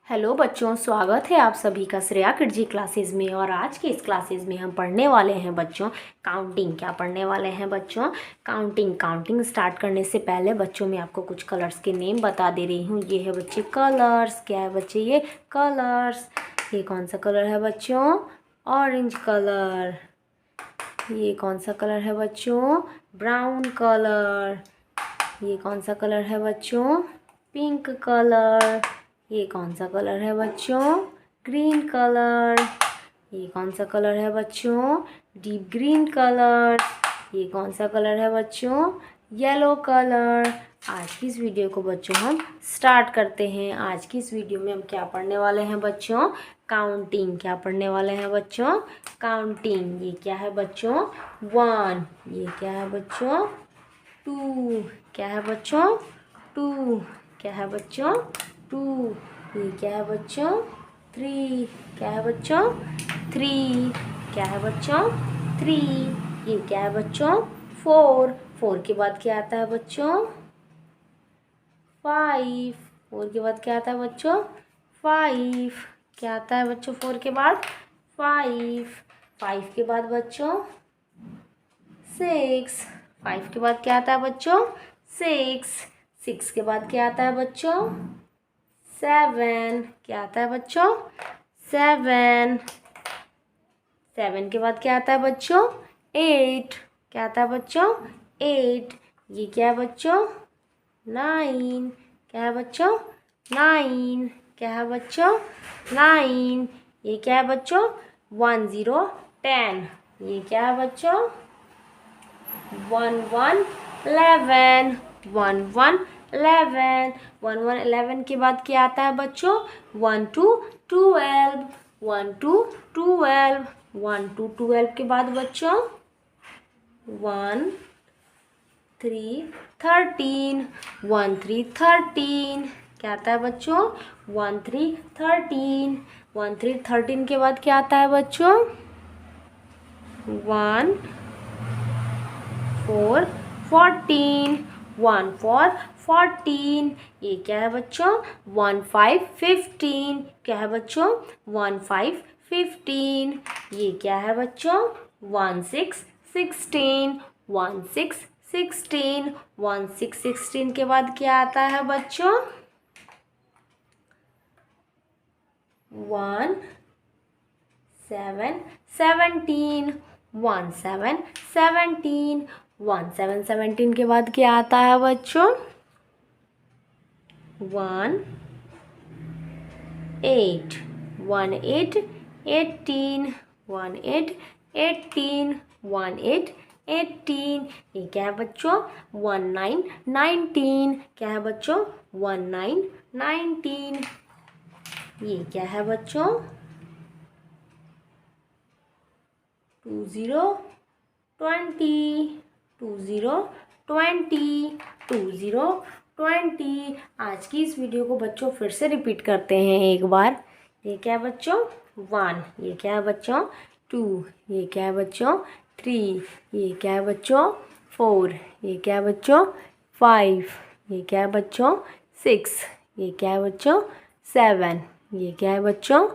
Hello बच्चों, स्वागत है आप सभी का श्रेया किडजी क्लासेस में। और आज के इस क्लासेस में हम पढ़ने वाले हैं बच्चों काउंटिंग। क्या पढ़ने वाले हैं बच्चों? काउंटिंग स्टार्ट करने से पहले बच्चों मैं आपको कुछ कलर्स के नेम बता दे रही हूँ। ये है बच्चे कलर्स। क्या है बच्चे? ये कलर्स। ये कौन सा कलर है बच्चों? Orange colour. ये कौन सा कलर है बच्चों? Brown colour. ये कौन सा कलर है बच्चों? Pink colour. ये कौन सा कलर है बच्चों? Green colour. ये कौन सा कलर है बच्चों? Deep green colour. ये कौन सा कलर है बच्चों? Yellow colour. आज की इस वीडियो को बच्चों हम स्टार्ट करते हैं। आज की इस वीडियो में हम क्या पढ़ने वाले हैं बच्चों? काउंटिंग। क्या पढ़ने वाले हैं बच्चों? काउंटिंग। ये क्या है बच्चों? 1। ये क्या है बच्चों? 2। क्या है बच्चों? 2। क्या है बच्चों? 2। ये क्या है बच्चों? 3। क्या है बच्चों? 3। क्या है बच्चों? 3। ये क्या है बच्चों? 4। 4 के बाद क्या आता है बच्चों? 5। 4 के बाद क्या आता है बच्चों? 5। क्या आता है बच्चों 4 के बाद? 5। 5 के बाद बच्चों 6। 5 के बाद क्या आता है बच्चों? 6। 6 के बाद क्या आता है बच्चों? 7। क्या आता है बच्चों? 7। 7 के बाद क्या आता है बच्चों? 8। क्या आता है बच्चों? 8। ये क्या है बच्चों? 9। क्या है बच्चों? 9। क्या है बच्चों? 9। ये क्या है बच्चों? 1 0 10। ये क्या है बच्चों? 1 1 11। 1 1 11। 1 1 11 के बाद क्या आता है बच्चों? 1 2 12। 1 2 12। 1 2 12 के बाद बच्चों 1 3 13। 1 3 13। क्या आता है बच्चों? 1 3 13। 1 3 13 के बाद क्या आता है बच्चों? 1 4 14। 1 4 14। ये क्या है बच्चों? 1 5 15। क्या है बच्चों? 1 5 15। ये क्या है बच्चों? 1 6 16। 1 6 16। 1 6 16 के बाद क्या आता है बच्चों? 1 7 17। 1 7 17। 1 7 17 के बाद क्या आता है बच्चों? 1 8। 1 8 18। 1 8 18। 1 8 18। ये क्या है बच्चों? 1 9 19। क्या है बच्चों? 1 9 19। ये क्या है बच्चों? 2 0 20। 2 0 20। 2 0 20। आज की इस वीडियो को बच्चों फिर से रिपीट करते हैं एक बार। ये क्या है बच्चों? 1। ये क्या है बच्चों? 2। ये क्या है बच्चों? 3। ये क्या है बच्चों? 4। ये क्या है बच्चों? 5। ये क्या है बच्चों? 6। ये क्या है बच्चों? 7। ये क्या है बच्चों?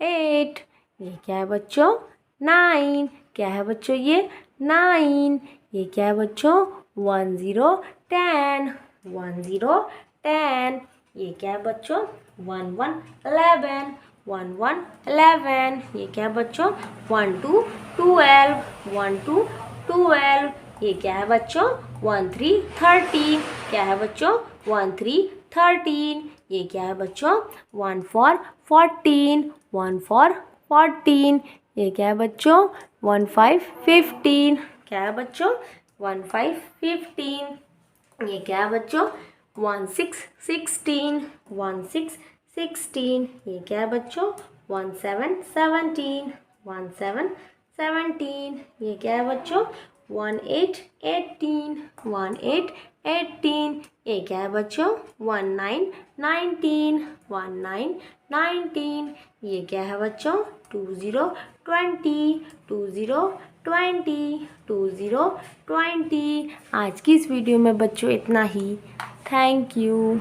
8। ये क्या है बच्चों? 9। क्या है बच्चों? ये 9। ये क्या है बच्चों? 1 0 10। 1 0 10। ये क्या है बच्चों? 1 1 11। 1 1 11। ये क्या है बच्चों? 1 2 12। 1 2 12। ये क्या है बच्चों? 1 3 13। क्या है बच्चों? 1 3 13। ये क्या है बच्चों? 1 4 14। 1 4 14। ये क्या है बच्चों? 1 5 15। क्या है बच्चों? 1 5 15। ये क्या है बच्चों? 1 6 16। 1 6 16। ये क्या है बच्चों? 1 7 17। 1 7 17। ये क्या है बच्चों? 1 8 18। 1 8 18। ये क्या है बच्चों? 1 9 19। 1 9 19। ये क्या है बच्चों? 2 0 20। 2 0 20। 2 0 20। आज की इस वीडियो में बच्चों इतना ही। Thank you.